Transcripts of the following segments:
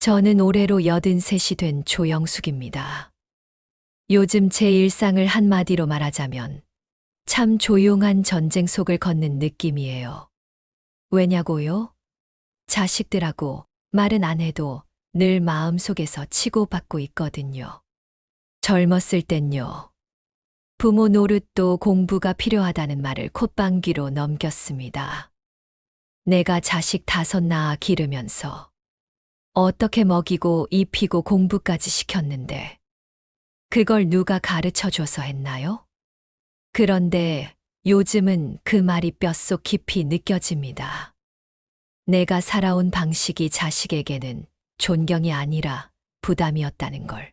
저는 올해로 83이 된 조영숙입니다. 요즘 제 일상을 한마디로 말하자면 참 조용한 전쟁 속을 걷는 느낌이에요. 왜냐고요? 자식들하고 말은 안 해도 늘 마음속에서 치고받고 있거든요. 젊었을 땐요. 부모 노릇도 공부가 필요하다는 말을 콧방귀로 넘겼습니다. 내가 자식 5 낳아 기르면서 어떻게 먹이고 입히고 공부까지 시켰는데 그걸 누가 가르쳐 줘서 했나요? 그런데 요즘은 그 말이 뼛속 깊이 느껴집니다. 내가 살아온 방식이 자식에게는 존경이 아니라 부담이었다는 걸.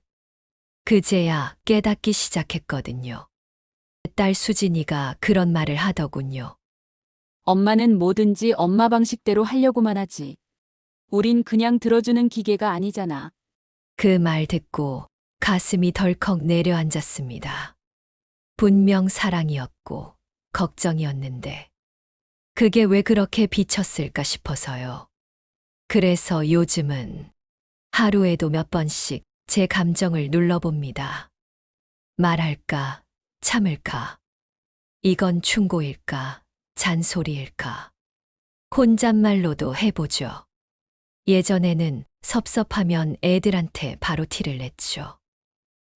그제야 깨닫기 시작했거든요. 딸 수진이가 그런 말을 하더군요. 엄마는 뭐든지 엄마 방식대로 하려고만 하지. 우린 그냥 들어주는 기계가 아니잖아. 그 말 듣고 가슴이 덜컥 내려앉았습니다. 분명 사랑이었고 걱정이었는데 그게 왜 그렇게 비쳤을까 싶어서요. 그래서 요즘은 하루에도 몇 번씩 제 감정을 눌러봅니다. 말할까, 참을까, 이건 충고일까, 잔소리일까. 혼잣말로도 해보죠. 예전에는 섭섭하면 애들한테 바로 티를 냈죠.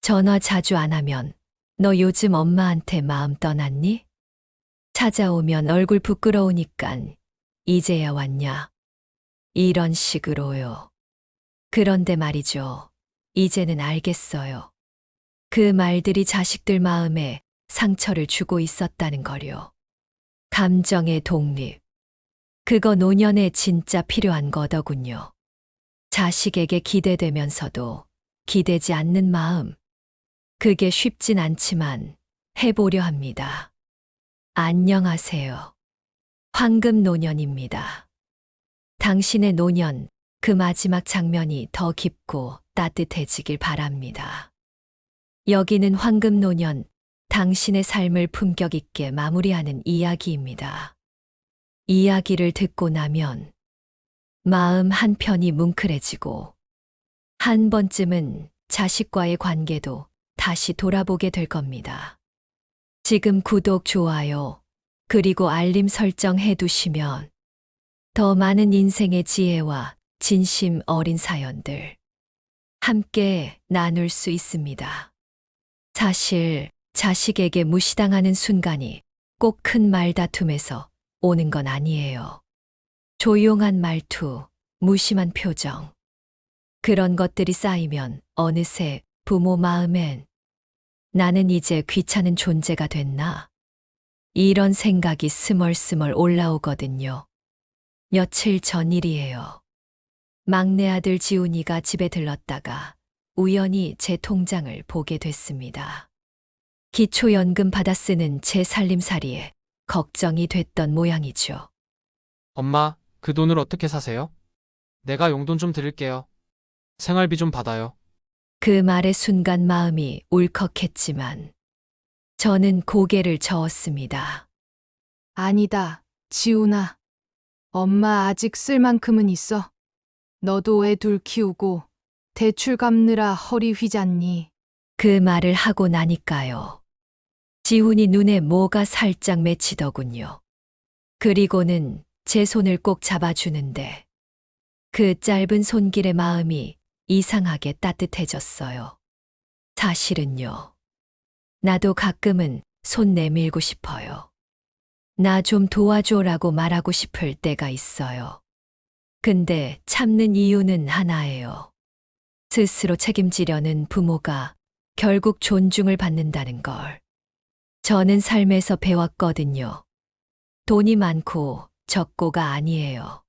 전화 자주 안 하면 너 요즘 엄마한테 마음 떠났니? 찾아오면 얼굴 부끄러우니깐 이제야 왔냐? 이런 식으로요. 그런데 말이죠. 이제는 알겠어요. 그 말들이 자식들 마음에 상처를 주고 있었다는 거요. 감정의 독립. 그거 노년에 진짜 필요한 거더군요. 자식에게 기대되면서도 기대지 않는 마음. 그게 쉽진 않지만 해보려 합니다. 안녕하세요. 황금 노년입니다. 당신의 노년, 그 마지막 장면이 더 깊고 따뜻해지길 바랍니다. 여기는 황금 노년, 당신의 삶을 품격 있게 마무리하는 이야기입니다. 이야기를 듣고 나면 마음 한편이 뭉클해지고 한 번쯤은 자식과의 관계도 다시 돌아보게 될 겁니다. 지금 구독, 좋아요, 그리고 알림 설정 해두시면 더 많은 인생의 지혜와 진심 어린 사연들 함께 나눌 수 있습니다. 사실 자식에게 무시당하는 순간이 꼭 큰 말다툼에서 오는 건 아니에요. 조용한 말투, 무심한 표정. 그런 것들이 쌓이면 어느새 부모 마음엔 나는 이제 귀찮은 존재가 됐나? 이런 생각이 스멀스멀 올라오거든요. 며칠 전 일이에요. 막내 아들 지훈이가 집에 들렀다가 우연히 제 통장을 보게 됐습니다. 기초연금 받아 쓰는 제 살림살이에 걱정이 됐던 모양이죠. 엄마, 그 돈을 어떻게 사세요? 내가 용돈 좀 드릴게요. 생활비 좀 받아요. 그 말의 순간 마음이 울컥했지만 저는 고개를 저었습니다. 아니다, 지훈아. 엄마 아직 쓸 만큼은 있어. 너도 애 둘 키우고 대출 갚느라 허리 휘잖니. 그 말을 하고 나니까요. 지훈이 눈에 뭐가 살짝 맺히더군요. 그리고는 제 손을 꼭 잡아주는데 그 짧은 손길의 마음이 이상하게 따뜻해졌어요. 사실은요. 나도 가끔은 손 내밀고 싶어요. 나 좀 도와줘라고 말하고 싶을 때가 있어요. 근데 참는 이유는 하나예요. 스스로 책임지려는 부모가 결국 존중을 받는다는 걸. 저는 삶에서 배웠거든요. 돈이 많고 적고가 아니에요.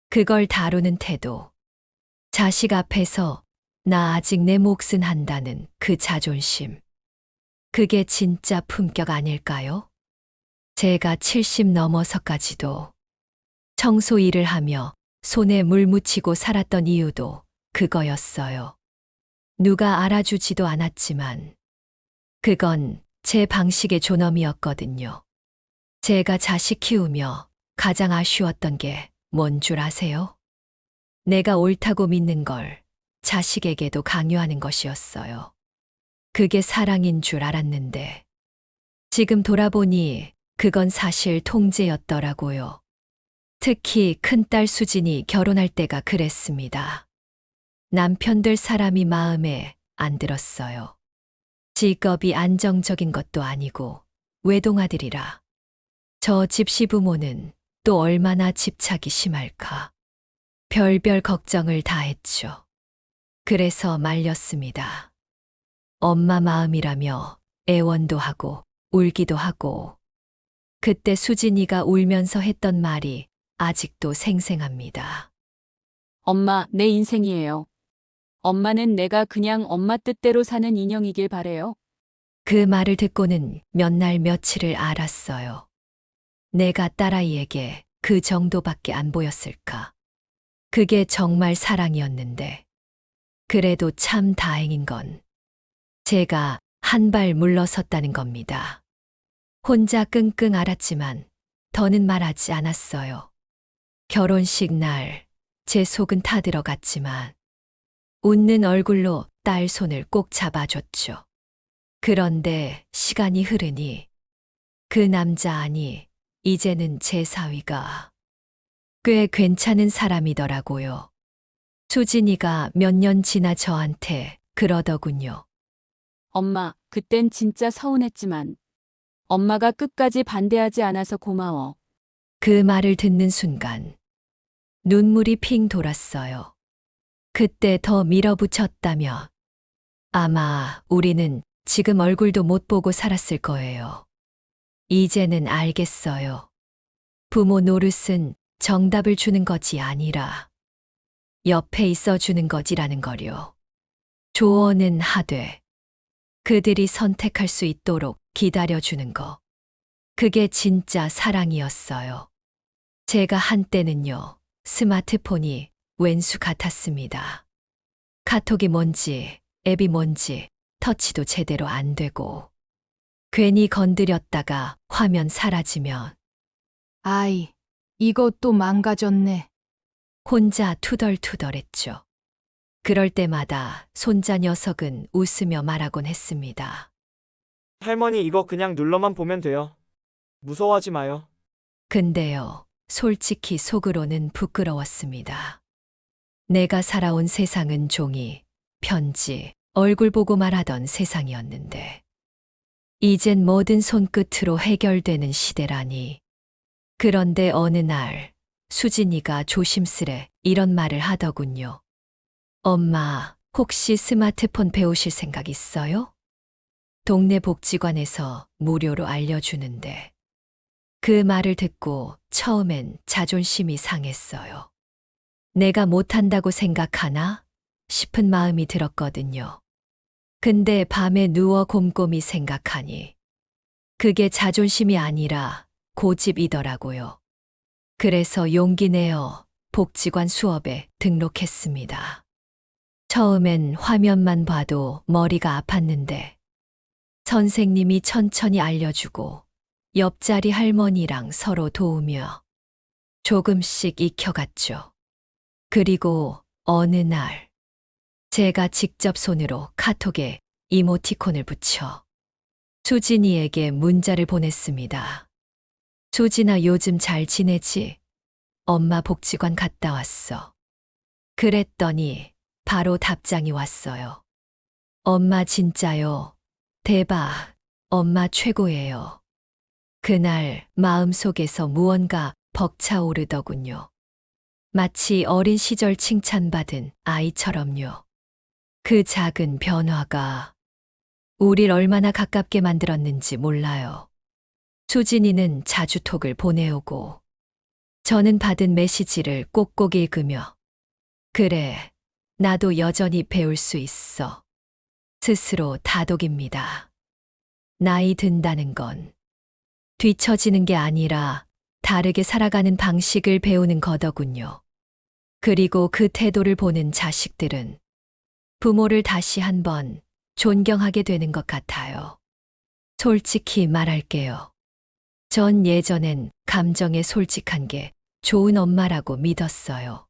그걸 다루는 태도. 자식 앞에서 나 아직 내 몫은 한다는 그 자존심. 그게 진짜 품격 아닐까요? 제가 70 넘어서까지도 청소 일을 하며 손에 물 묻히고 살았던 이유도 그거였어요. 누가 알아주지도 않았지만 그건 제 방식의 존엄이었거든요. 제가 자식 키우며 가장 아쉬웠던 게 뭔 줄 아세요? 내가 옳다고 믿는 걸 자식에게도 강요하는 것이었어요. 그게 사랑인 줄 알았는데 지금 돌아보니 그건 사실 통제였더라고요. 특히 큰딸 수진이 결혼할 때가 그랬습니다. 남편 될 사람이 마음에 안 들었어요. 직업이 안정적인 것도 아니고 외동아들이라. 저 집시부모는 또 얼마나 집착이 심할까. 별별 걱정을 다 했죠. 그래서 말렸습니다. 엄마 마음이라며 애원도 하고 울기도 하고. 그때 수진이가 울면서 했던 말이 아직도 생생합니다. 엄마, 내 인생이에요. 엄마는 내가 그냥 엄마 뜻대로 사는 인형이길 바래요. 그 말을 듣고는 몇 날 며칠을 알았어요. 내가 딸아이에게 그 정도밖에 안 보였을까. 그게 정말 사랑이었는데. 그래도 참 다행인 건 제가 한 발 물러섰다는 겁니다. 혼자 끙끙 앓았지만 더는 말하지 않았어요. 결혼식 날 제 속은 타들어갔지만 웃는 얼굴로 딸 손을 꼭 잡아줬죠. 그런데 시간이 흐르니 그 남자 아니 이제는 제 사위가 꽤 괜찮은 사람이더라고요. 수진이가 몇 년 지나 저한테 그러더군요. 엄마, 그땐 진짜 서운했지만 엄마가 끝까지 반대하지 않아서 고마워. 그 말을 듣는 순간 눈물이 핑 돌았어요. 그때 더 밀어붙였다면 아마 우리는 지금 얼굴도 못 보고 살았을 거예요. 이제는 알겠어요. 부모 노릇은 정답을 주는 것이 아니라 옆에 있어 주는 것이라는 거요. 조언은 하되 그들이 선택할 수 있도록 기다려주는 거. 그게 진짜 사랑이었어요. 제가 한때는요, 스마트폰이 왼수 같았습니다. 카톡이 뭔지, 앱이 뭔지, 터치도 제대로 안 되고, 괜히 건드렸다가 화면 사라지면 아이, 이것도 망가졌네. 혼자 투덜투덜했죠. 그럴 때마다 손자 녀석은 웃으며 말하곤 했습니다. 할머니 이거 그냥 눌러만 보면 돼요. 무서워하지 마요. 근데요, 솔직히 속으로는 부끄러웠습니다. 내가 살아온 세상은 종이, 편지, 얼굴 보고 말하던 세상이었는데, 이젠 뭐든 손끝으로 해결되는 시대라니. 그런데 어느 날, 수진이가 조심스레 이런 말을 하더군요. 엄마, 혹시 스마트폰 배우실 생각 있어요? 동네 복지관에서 무료로 알려주는데. 그 말을 듣고 처음엔 자존심이 상했어요. 내가 못한다고 생각하나? 싶은 마음이 들었거든요. 근데 밤에 누워 곰곰이 생각하니 그게 자존심이 아니라 고집이더라고요. 그래서 용기 내어 복지관 수업에 등록했습니다. 처음엔 화면만 봐도 머리가 아팠는데 선생님이 천천히 알려주고 옆자리 할머니랑 서로 도우며 조금씩 익혀갔죠. 그리고 어느 날 제가 직접 손으로 카톡에 이모티콘을 붙여 수진이에게 문자를 보냈습니다. 수진아 요즘 잘 지내지? 엄마 복지관 갔다 왔어. 그랬더니 바로 답장이 왔어요. 엄마 진짜요. 대박. 엄마 최고예요. 그날 마음속에서 무언가 벅차오르더군요. 마치 어린 시절 칭찬받은 아이처럼요. 그 작은 변화가 우릴 얼마나 가깝게 만들었는지 몰라요. 수진이는 자주 톡을 보내오고 저는 받은 메시지를 꼭꼭 읽으며 그래, 나도 여전히 배울 수 있어. 스스로 다독입니다. 나이 든다는 건 뒤처지는 게 아니라 다르게 살아가는 방식을 배우는 거더군요. 그리고 그 태도를 보는 자식들은 부모를 다시 한번 존경하게 되는 것 같아요. 솔직히 말할게요. 전 예전엔 감정에 솔직한 게 좋은 엄마라고 믿었어요.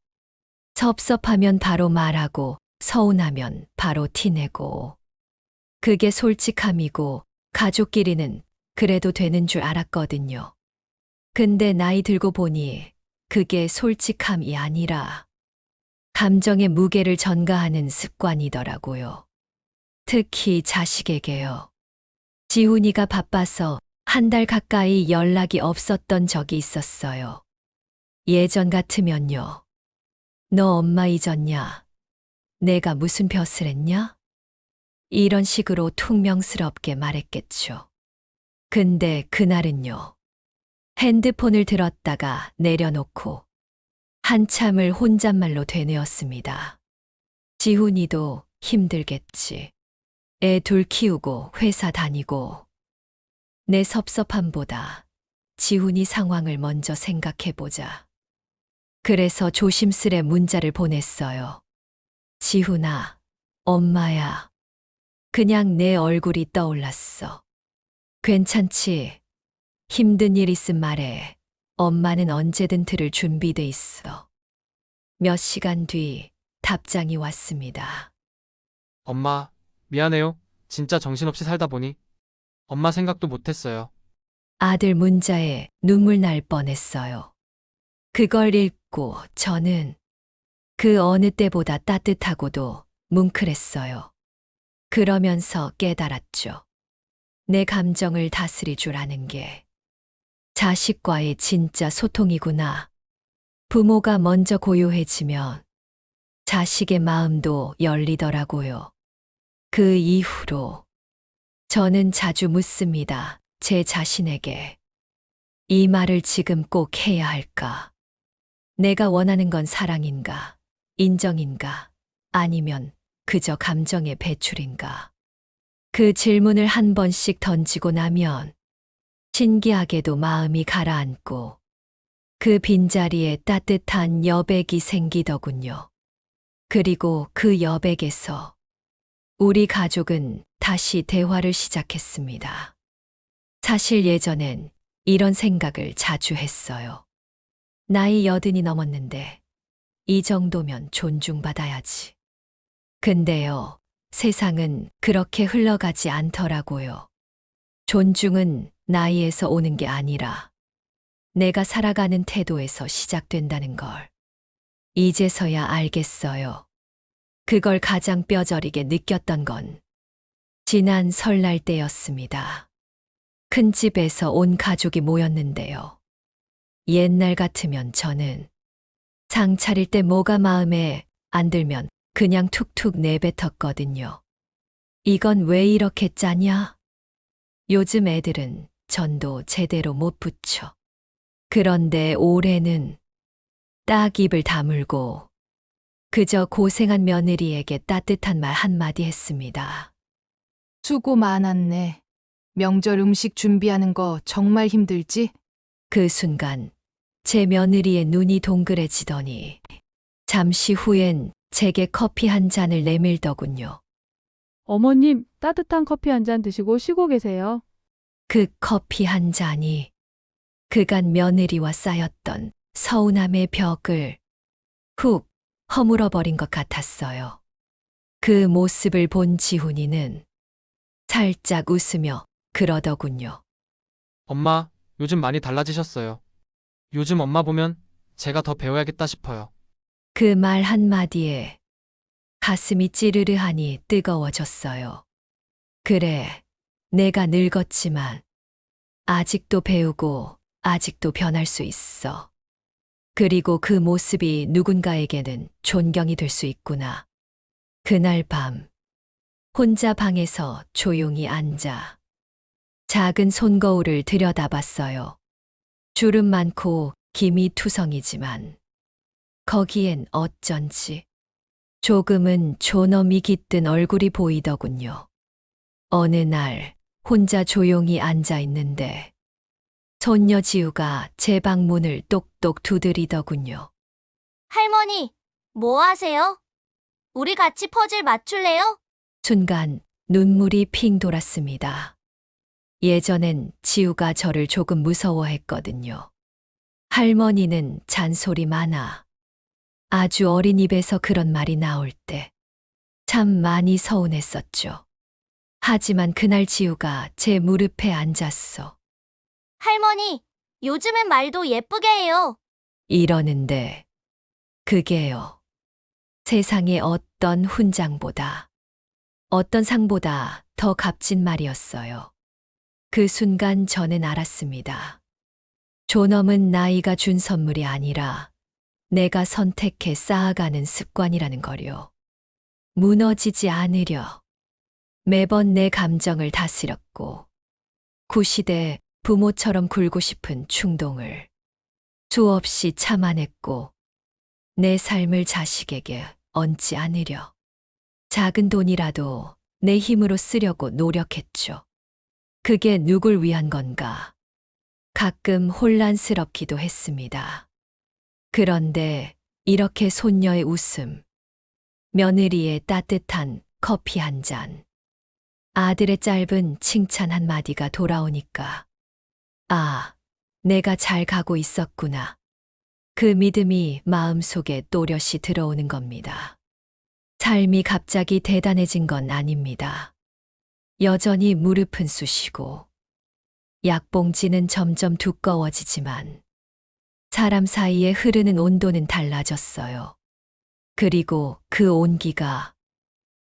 섭섭하면 바로 말하고 서운하면 바로 티내고. 그게 솔직함이고 가족끼리는 그래도 되는 줄 알았거든요. 근데 나이 들고 보니 그게 솔직함이 아니라 감정의 무게를 전가하는 습관이더라고요. 특히 자식에게요. 지훈이가 바빠서 한 달 가까이 연락이 없었던 적이 있었어요. 예전 같으면요. 너 엄마 잊었냐? 내가 무슨 벼슬 했냐? 이런 식으로 퉁명스럽게 말했겠죠. 근데 그날은요. 핸드폰을 들었다가 내려놓고 한참을 혼잣말로 되뇌었습니다. 지훈이도 힘들겠지. 애 둘 키우고 회사 다니고. 내 섭섭함보다 지훈이 상황을 먼저 생각해보자. 그래서 조심스레 문자를 보냈어요. 지훈아, 엄마야. 그냥 내 얼굴이 떠올랐어. 괜찮지? 힘든 일 있음 말해. 엄마는 언제든 들을 준비돼 있어. 몇 시간 뒤 답장이 왔습니다. 엄마, 미안해요. 진짜 정신없이 살다 보니. 엄마 생각도 못했어요. 아들 문자에 눈물 날 뻔했어요. 그걸 읽고 저는 그 어느 때보다 따뜻하고도 뭉클했어요. 그러면서 깨달았죠. 내 감정을 다스릴 줄 아는 게 자식과의 진짜 소통이구나. 부모가 먼저 고요해지면 자식의 마음도 열리더라고요. 그 이후로 저는 자주 묻습니다. 제 자신에게. 이 말을 지금 꼭 해야 할까? 내가 원하는 건 사랑인가? 인정인가? 아니면 그저 감정의 배출인가? 그 질문을 한 번씩 던지고 나면 신기하게도 마음이 가라앉고 그 빈자리에 따뜻한 여백이 생기더군요. 그리고 그 여백에서 우리 가족은 다시 대화를 시작했습니다. 사실 예전엔 이런 생각을 자주 했어요. 나이 80이 넘었는데 이 정도면 존중받아야지. 근데요, 세상은 그렇게 흘러가지 않더라고요. 존중은 나이에서 오는 게 아니라 내가 살아가는 태도에서 시작된다는 걸 이제서야 알겠어요. 그걸 가장 뼈저리게 느꼈던 건 지난 설날 때였습니다. 큰 집에서 온 가족이 모였는데요. 옛날 같으면 저는 상 차릴 때 뭐가 마음에 안 들면 그냥 툭툭 내뱉었거든요. 이건 왜 이렇게 짜냐? 요즘 애들은 전도 제대로 못 붙여. 그런데 올해는 딱 입을 다물고 그저 고생한 며느리에게 따뜻한 말 한마디 했습니다. 수고 많았네. 명절 음식 준비하는 거 정말 힘들지? 그 순간 제 며느리의 눈이 동그래지더니 잠시 후엔 제게 커피 한 잔을 내밀더군요. 어머님, 따뜻한 커피 한 잔 드시고 쉬고 계세요. 그 커피 한 잔이 그간 며느리와 쌓였던 서운함의 벽을 훅 허물어버린 것 같았어요. 그 모습을 본 지훈이는 살짝 웃으며 그러더군요. 엄마, 요즘 많이 달라지셨어요. 요즘 엄마 보면 제가 더 배워야겠다 싶어요. 그 말 한마디에 가슴이 찌르르하니 뜨거워졌어요. 그래, 내가 늙었지만 아직도 배우고 아직도 변할 수 있어. 그리고 그 모습이 누군가에게는 존경이 될 수 있구나. 그날 밤, 혼자 방에서 조용히 앉아 작은 손거울을 들여다봤어요. 주름 많고 김이 투성이지만 거기엔 어쩐지 조금은 존엄이 깃든 얼굴이 보이더군요. 어느 날 혼자 조용히 앉아 있는데 손녀 지우가 제 방 문을 똑똑 두드리더군요. 할머니, 뭐 하세요? 우리 같이 퍼즐 맞출래요? 순간 눈물이 핑 돌았습니다. 예전엔 지우가 저를 조금 무서워했거든요. 할머니는 잔소리 많아. 아주 어린 입에서 그런 말이 나올 때 참 많이 서운했었죠. 하지만 그날 지우가 제 무릎에 앉았어. 할머니, 요즘엔 말도 예쁘게 해요. 이러는데 그게요. 세상의 어떤 훈장보다 어떤 상보다 더 값진 말이었어요. 그 순간 저는 알았습니다. 존엄은 나이가 준 선물이 아니라 내가 선택해 쌓아가는 습관이라는 거요. 무너지지 않으려 매번 내 감정을 다스렸고 구시대 부모처럼 굴고 싶은 충동을 수없이 참아냈고 내 삶을 자식에게 얹지 않으려 작은 돈이라도 내 힘으로 쓰려고 노력했죠. 그게 누굴 위한 건가? 가끔 혼란스럽기도 했습니다. 그런데 이렇게 손녀의 웃음, 며느리의 따뜻한 커피 한 잔, 아들의 짧은 칭찬 한마디가 돌아오니까 아, 내가 잘 가고 있었구나. 그 믿음이 마음속에 또렷이 들어오는 겁니다. 삶이 갑자기 대단해진 건 아닙니다. 여전히 무릎은 쑤시고 약봉지는 점점 두꺼워지지만 사람 사이에 흐르는 온도는 달라졌어요. 그리고 그 온기가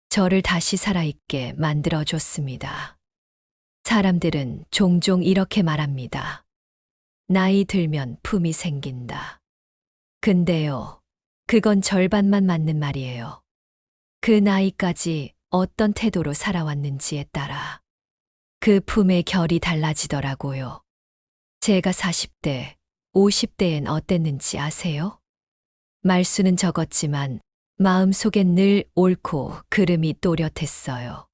저를 다시 살아있게 만들어줬습니다. 사람들은 종종 이렇게 말합니다. 나이 들면 품이 생긴다. 근데요, 그건 절반만 맞는 말이에요. 그 나이까지 어떤 태도로 살아왔는지에 따라 그 품의 결이 달라지더라고요. 제가 40대, 50대엔 어땠는지 아세요? 말수는 적었지만 마음속엔 늘 옳고 그름이 또렷했어요.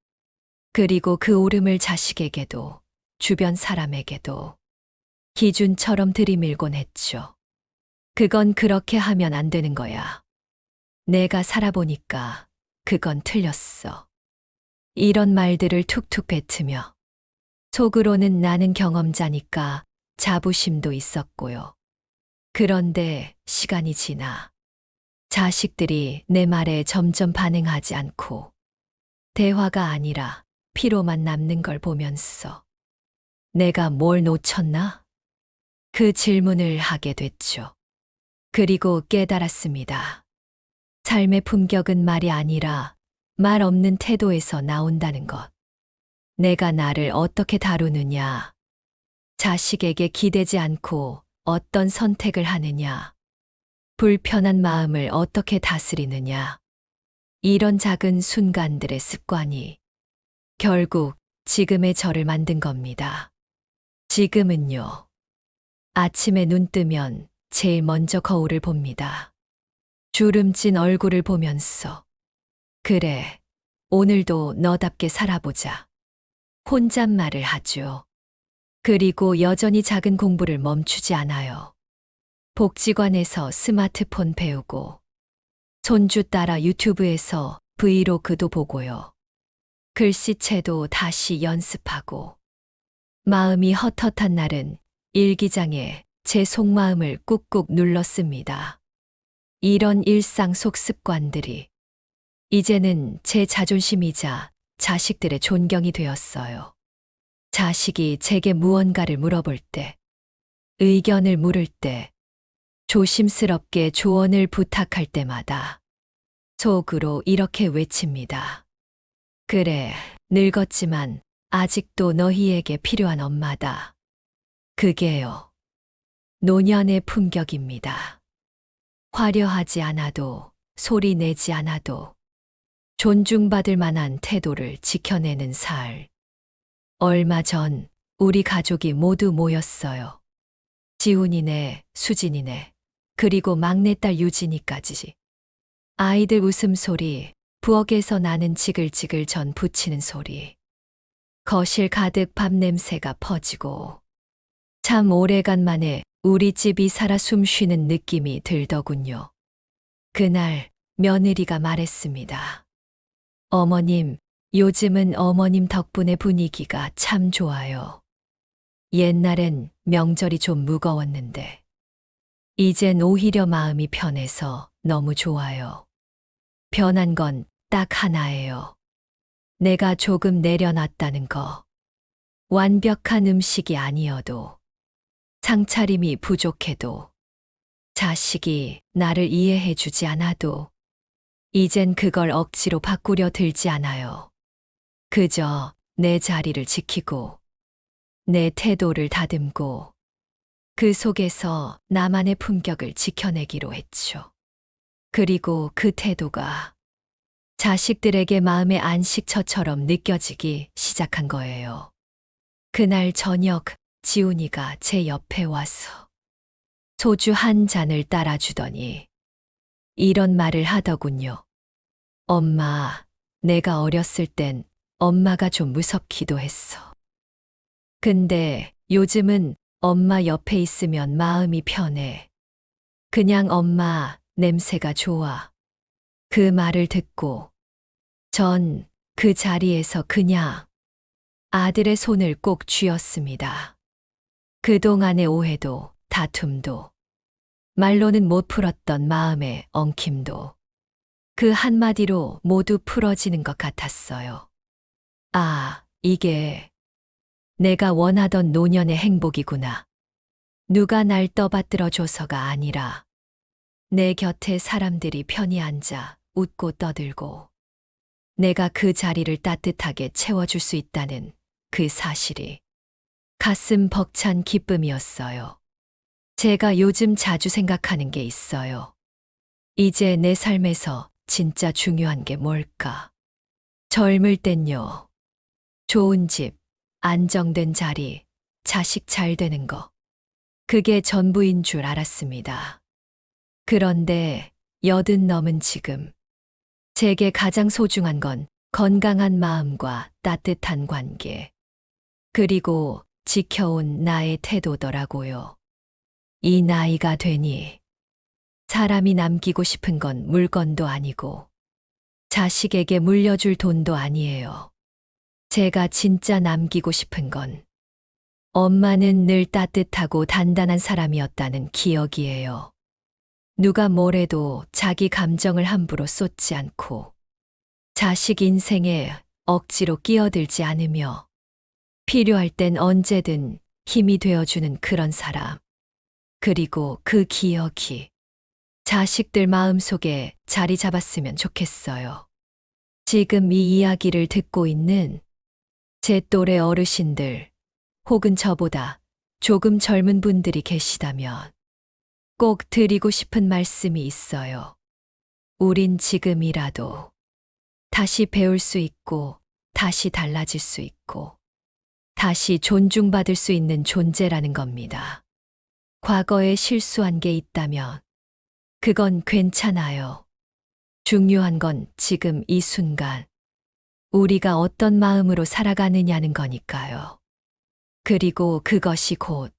그리고 그 오름을 자식에게도 주변 사람에게도 기준처럼 들이밀곤 했죠. 그건 그렇게 하면 안 되는 거야. 내가 살아보니까 그건 틀렸어. 이런 말들을 툭툭 뱉으며 속으로는 나는 경험자니까 자부심도 있었고요. 그런데 시간이 지나 자식들이 내 말에 점점 반응하지 않고 대화가 아니라 피로만 남는 걸 보면서 내가 뭘 놓쳤나? 그 질문을 하게 됐죠. 그리고 깨달았습니다. 삶의 품격은 말이 아니라 말 없는 태도에서 나온다는 것. 내가 나를 어떻게 다루느냐, 자식에게 기대지 않고 어떤 선택을 하느냐, 불편한 마음을 어떻게 다스리느냐, 이런 작은 순간들의 습관이 결국 지금의 저를 만든 겁니다. 지금은요, 아침에 눈 뜨면 제일 먼저 거울을 봅니다. 주름진 얼굴을 보면서 그래, 오늘도 너답게 살아보자. 혼잣말을 하죠. 그리고 여전히 작은 공부를 멈추지 않아요. 복지관에서 스마트폰 배우고 손주 따라 유튜브에서 브이로그도 보고요. 글씨체도 다시 연습하고 마음이 헛헛한 날은 일기장에 제 속마음을 꾹꾹 눌렀습니다. 이런 일상 속 습관들이 이제는 제 자존심이자 자식들의 존경이 되었어요. 자식이 제게 무언가를 물어볼 때, 의견을 물을 때, 조심스럽게 조언을 부탁할 때마다 속으로 이렇게 외칩니다. 그래, 늙었지만 아직도 너희에게 필요한 엄마다. 그게요, 노년의 품격입니다. 화려하지 않아도, 소리 내지 않아도, 존중받을 만한 태도를 지켜내는 살. 얼마 전 우리 가족이 모두 모였어요. 지훈이네, 수진이네, 그리고 막내딸 유진이까지. 아이들 웃음소리, 부엌에서 나는 지글지글 전 부치는 소리. 거실 가득 밥 냄새가 퍼지고 참 오래간만에 우리 집이 살아 숨쉬는 느낌이 들더군요. 그날 며느리가 말했습니다. 어머님, 요즘은 어머님 덕분에 분위기가 참 좋아요. 옛날엔 명절이 좀 무거웠는데, 이젠 오히려 마음이 편해서 너무 좋아요. 변한 건 딱 하나예요. 내가 조금 내려놨다는 거. 완벽한 음식이 아니어도, 상차림이 부족해도, 자식이 나를 이해해주지 않아도, 이젠 그걸 억지로 바꾸려 들지 않아요. 그저 내 자리를 지키고, 내 태도를 다듬고, 그 속에서 나만의 품격을 지켜내기로 했죠. 그리고 그 태도가 자식들에게 마음의 안식처처럼 느껴지기 시작한 거예요. 그날 저녁 지훈이가 제 옆에 와서 소주 한 잔을 따라주더니 이런 말을 하더군요. 엄마, 내가 어렸을 땐 엄마가 좀 무섭기도 했어. 근데 요즘은 엄마 옆에 있으면 마음이 편해. 그냥 엄마 냄새가 좋아. 그 말을 듣고 전 그 자리에서 그냥 아들의 손을 꼭 쥐었습니다. 그동안의 오해도 다툼도 말로는 못 풀었던 마음의 엉킴도 그 한마디로 모두 풀어지는 것 같았어요. 아, 이게 내가 원하던 노년의 행복이구나. 누가 날 떠받들어줘서가 아니라 내 곁에 사람들이 편히 앉아 웃고 떠들고 내가 그 자리를 따뜻하게 채워줄 수 있다는 그 사실이 가슴 벅찬 기쁨이었어요. 제가 요즘 자주 생각하는 게 있어요. 이제 내 삶에서 진짜 중요한 게 뭘까? 젊을 땐요. 좋은 집, 안정된 자리, 자식 잘 되는 거. 그게 전부인 줄 알았습니다. 그런데 80 넘은 지금 제게 가장 소중한 건 건강한 마음과 따뜻한 관계, 그리고 지켜온 나의 태도더라고요. 이 나이가 되니 사람이 남기고 싶은 건 물건도 아니고 자식에게 물려줄 돈도 아니에요. 제가 진짜 남기고 싶은 건 엄마는 늘 따뜻하고 단단한 사람이었다는 기억이에요. 누가 뭐래도 자기 감정을 함부로 쏟지 않고 자식 인생에 억지로 끼어들지 않으며 필요할 땐 언제든 힘이 되어주는 그런 사람. 그리고 그 기억이 자식들 마음속에 자리 잡았으면 좋겠어요. 지금 이 이야기를 듣고 있는 제 또래 어르신들 혹은 저보다 조금 젊은 분들이 계시다면 꼭 드리고 싶은 말씀이 있어요. 우린 지금이라도 다시 배울 수 있고, 다시 달라질 수 있고, 다시 존중받을 수 있는 존재라는 겁니다. 과거에 실수한 게 있다면 그건 괜찮아요. 중요한 건 지금 이 순간 우리가 어떤 마음으로 살아가느냐는 거니까요. 그리고 그것이 곧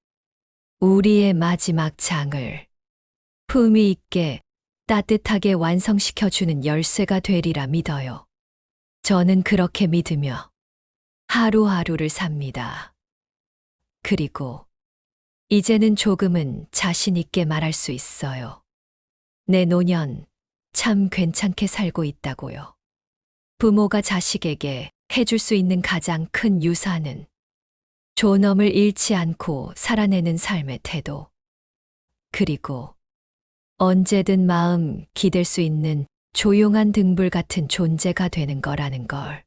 우리의 마지막 장을 품위 있게 따뜻하게 완성시켜주는 열쇠가 되리라 믿어요. 저는 그렇게 믿으며 하루하루를 삽니다. 그리고 이제는 조금은 자신 있게 말할 수 있어요. 내 노년 참 괜찮게 살고 있다고요. 부모가 자식에게 해줄 수 있는 가장 큰 유산은 존엄을 잃지 않고 살아내는 삶의 태도. 그리고 언제든 마음 기댈 수 있는 조용한 등불 같은 존재가 되는 거라는 걸.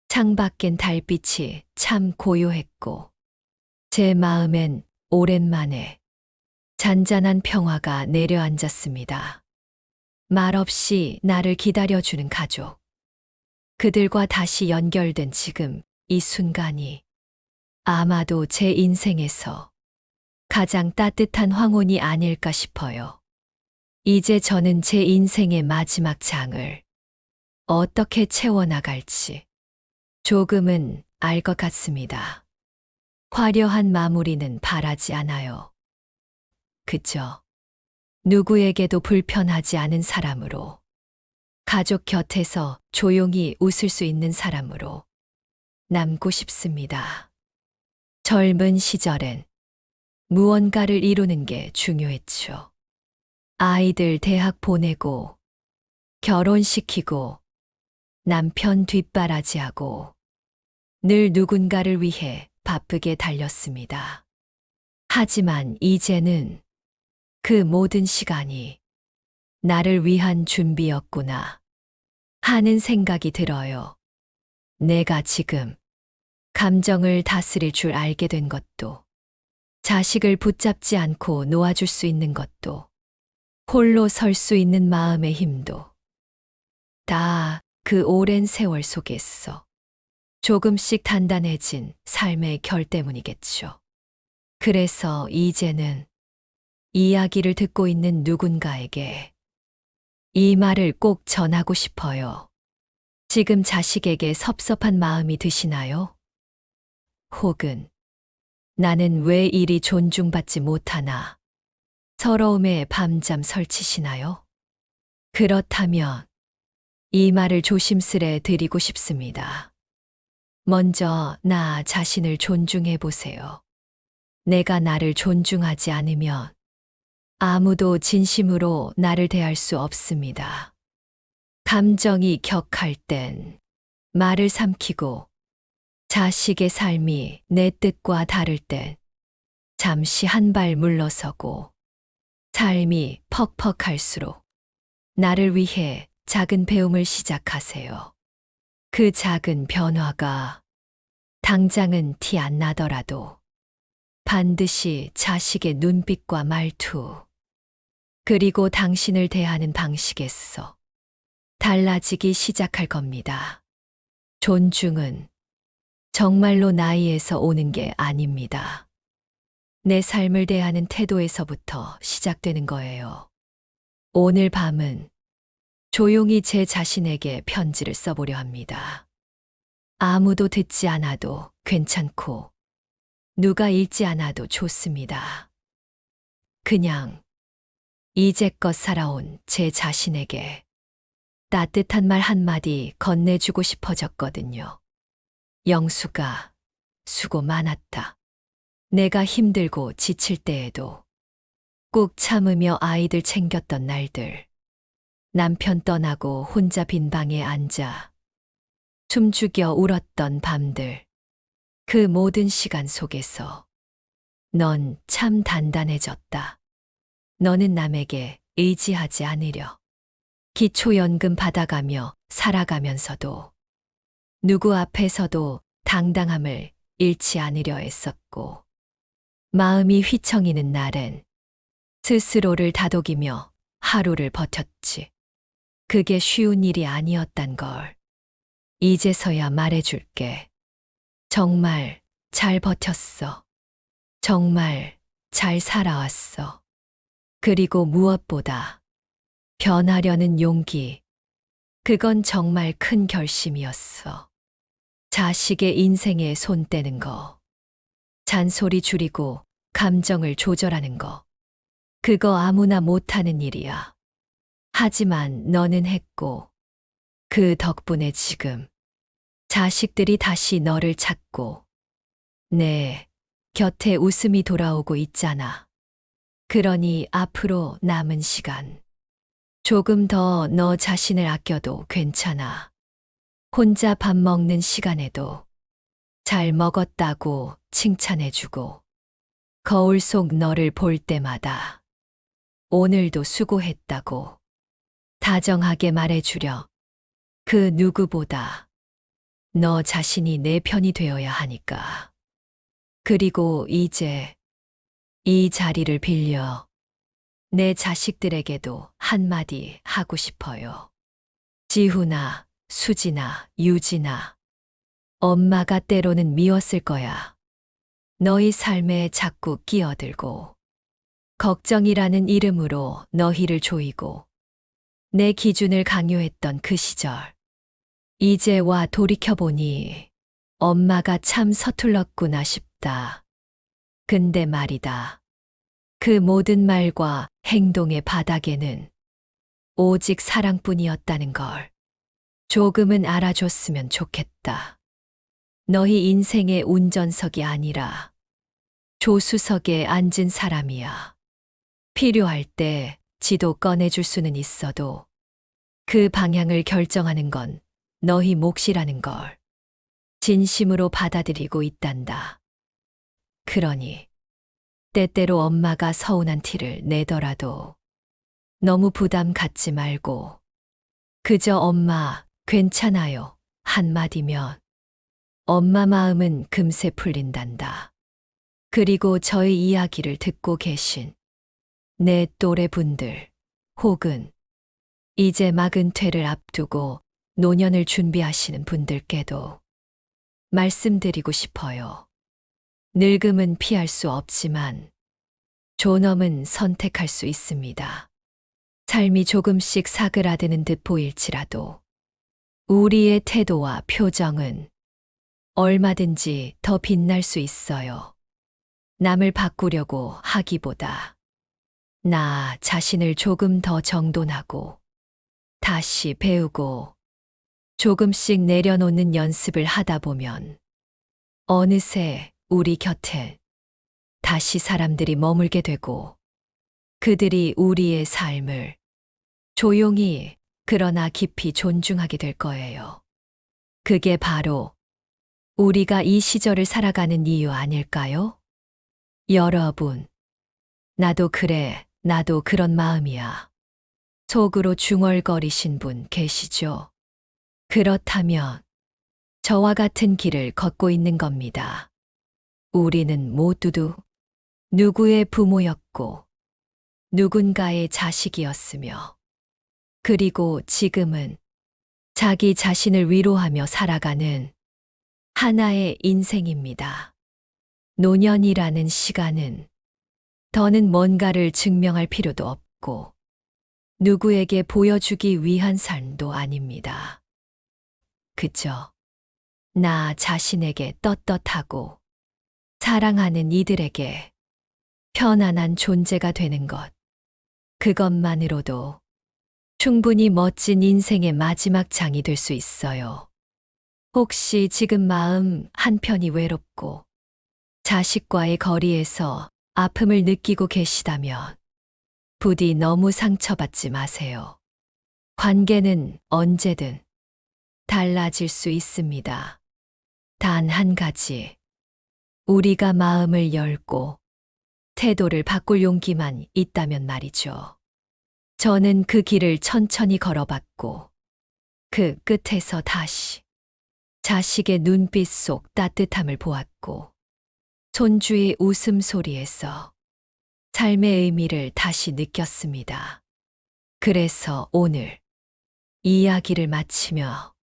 창밖엔 달빛이 참 고요했고 제 마음엔 오랜만에 잔잔한 평화가 내려앉았습니다. 말없이 나를 기다려주는 가족. 그들과 다시 연결된 지금 이 순간이 아마도 제 인생에서 가장 따뜻한 황혼이 아닐까 싶어요. 이제 저는 제 인생의 마지막 장을 어떻게 채워나갈지 조금은 알 것 같습니다. 화려한 마무리는 바라지 않아요. 그저 누구에게도 불편하지 않은 사람으로, 가족 곁에서 조용히 웃을 수 있는 사람으로 남고 싶습니다. 젊은 시절엔 무언가를 이루는 게 중요했죠. 아이들 대학 보내고, 결혼시키고, 남편 뒷바라지하고, 늘 누군가를 위해 바쁘게 달렸습니다. 하지만 이제는 그 모든 시간이 나를 위한 준비였구나 하는 생각이 들어요. 내가 지금 감정을 다스릴 줄 알게 된 것도, 자식을 붙잡지 않고 놓아줄 수 있는 것도, 홀로 설 수 있는 마음의 힘도, 다 그 오랜 세월 속에서 조금씩 단단해진 삶의 결 때문이겠죠. 그래서 이제는 이야기를 듣고 있는 누군가에게 이 말을 꼭 전하고 싶어요. 지금 자식에게 섭섭한 마음이 드시나요? 혹은 나는 왜 이리 존중받지 못하나 서러움에 밤잠 설치시나요? 그렇다면 이 말을 조심스레 드리고 싶습니다. 먼저 나 자신을 존중해 보세요. 내가 나를 존중하지 않으면 아무도 진심으로 나를 대할 수 없습니다. 감정이 격할 땐 말을 삼키고, 자식의 삶이 내 뜻과 다를 땐 잠시 한 발 물러서고, 삶이 퍽퍽할수록 나를 위해 작은 배움을 시작하세요. 그 작은 변화가 당장은 티 안 나더라도 반드시 자식의 눈빛과 말투, 그리고 당신을 대하는 방식에서 달라지기 시작할 겁니다. 존중은 정말로 나이에서 오는 게 아닙니다. 내 삶을 대하는 태도에서부터 시작되는 거예요. 오늘 밤은 조용히 제 자신에게 편지를 써보려 합니다. 아무도 듣지 않아도 괜찮고, 누가 읽지 않아도 좋습니다. 그냥 이제껏 살아온 제 자신에게 따뜻한 말 한마디 건네주고 싶어졌거든요. 영수가 수고 많았다. 내가 힘들고 지칠 때에도 꾹 참으며 아이들 챙겼던 날들, 남편 떠나고 혼자 빈 방에 앉아 숨죽여 울었던 밤들, 그 모든 시간 속에서 넌 참 단단해졌다. 너는 남에게 의지하지 않으려 기초연금 받아가며 살아가면서도 누구 앞에서도 당당함을 잃지 않으려 했었고, 마음이 휘청이는 날엔 스스로를 다독이며 하루를 버텼지. 그게 쉬운 일이 아니었단 걸 이제서야 말해줄게. 정말 잘 버텼어. 정말 잘 살아왔어. 그리고 무엇보다 변하려는 용기. 그건 정말 큰 결심이었어. 자식의 인생에 손 떼는 거, 잔소리 줄이고 감정을 조절하는 거, 그거 아무나 못하는 일이야. 하지만 너는 했고, 그 덕분에 지금 자식들이 다시 너를 찾고 내 곁에 웃음이 돌아오고 있잖아. 그러니 앞으로 남은 시간 조금 더 너 자신을 아껴도 괜찮아. 혼자 밥 먹는 시간에도 잘 먹었다고 칭찬해주고, 거울 속 너를 볼 때마다 오늘도 수고했다고 다정하게 말해주려. 그 누구보다 너 자신이 내 편이 되어야 하니까. 그리고 이제 이 자리를 빌려 내 자식들에게도 한마디 하고 싶어요. 지훈아, 수진아, 유진아, 엄마가 때로는 미웠을 거야. 너희 삶에 자꾸 끼어들고, 걱정이라는 이름으로 너희를 조이고, 내 기준을 강요했던 그 시절. 이제 와 돌이켜보니 엄마가 참 서툴렀구나 싶다. 근데 말이다. 그 모든 말과 행동의 바닥에는 오직 사랑뿐이었다는 걸 조금은 알아줬으면 좋겠다. 너희 인생의 운전석이 아니라 조수석에 앉은 사람이야. 필요할 때 지도 꺼내줄 수는 있어도 그 방향을 결정하는 건 너희 몫이라는 걸 진심으로 받아들이고 있단다. 그러니 때때로 엄마가 서운한 티를 내더라도 너무 부담 갖지 말고 그저 엄마 괜찮아요 한마디면 엄마 마음은 금세 풀린단다. 그리고 저의 이야기를 듣고 계신 내 또래 분들 혹은 이제 막 은퇴를 앞두고 노년을 준비하시는 분들께도 말씀드리고 싶어요. 늙음은 피할 수 없지만 존엄은 선택할 수 있습니다. 삶이 조금씩 사그라드는 듯 보일지라도 우리의 태도와 표정은 얼마든지 더 빛날 수 있어요. 남을 바꾸려고 하기보다 나 자신을 조금 더 정돈하고 다시 배우고 조금씩 내려놓는 연습을 하다 보면 어느새 우리 곁에 다시 사람들이 머물게 되고 그들이 우리의 삶을 조용히 그러나 깊이 존중하게 될 거예요. 그게 바로 우리가 이 시절을 살아가는 이유 아닐까요? 여러분, 나도 그래, 나도 그런 마음이야. 속으로 중얼거리신 분 계시죠? 그렇다면 저와 같은 길을 걷고 있는 겁니다. 우리는 모두도 누구의 부모였고 누군가의 자식이었으며 그리고 지금은 자기 자신을 위로하며 살아가는 하나의 인생입니다. 노년이라는 시간은 더는 뭔가를 증명할 필요도 없고 누구에게 보여주기 위한 삶도 아닙니다. 그저 나 자신에게 떳떳하고 사랑하는 이들에게 편안한 존재가 되는 것. 그것만으로도 충분히 멋진 인생의 마지막 장이 될 수 있어요. 혹시 지금 마음 한편이 외롭고 자식과의 거리에서 아픔을 느끼고 계시다면 부디 너무 상처받지 마세요. 관계는 언제든 달라질 수 있습니다. 단 한 가지, 우리가 마음을 열고 태도를 바꿀 용기만 있다면 말이죠. 저는 그 길을 천천히 걸어봤고 그 끝에서 다시 자식의 눈빛 속 따뜻함을 보았고 손주의 웃음소리에서 삶의 의미를 다시 느꼈습니다. 그래서 오늘 이야기를 마치며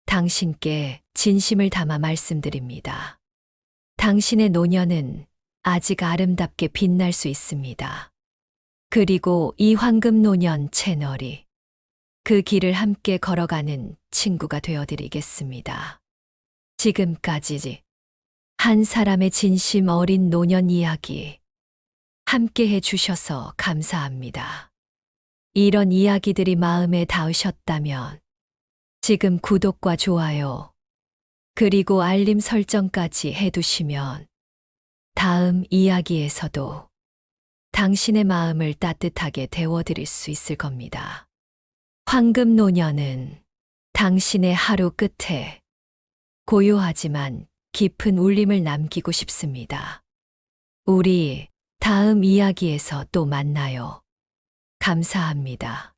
당신께 진심을 담아 말씀드립니다. 당신의 노년은 아직 아름답게 빛날 수 있습니다. 그리고 이 황금 노년 채널이 그 길을 함께 걸어가는 친구가 되어드리겠습니다. 지금까지 한 사람의 진심 어린 노년 이야기 함께 해주셔서 감사합니다. 이런 이야기들이 마음에 닿으셨다면 지금 구독과 좋아요 그리고 알림 설정까지 해두시면 다음 이야기에서도 당신의 마음을 따뜻하게 데워드릴 수 있을 겁니다. 황금 노년은 당신의 하루 끝에 고요하지만 깊은 울림을 남기고 싶습니다. 우리 다음 이야기에서 또 만나요. 감사합니다.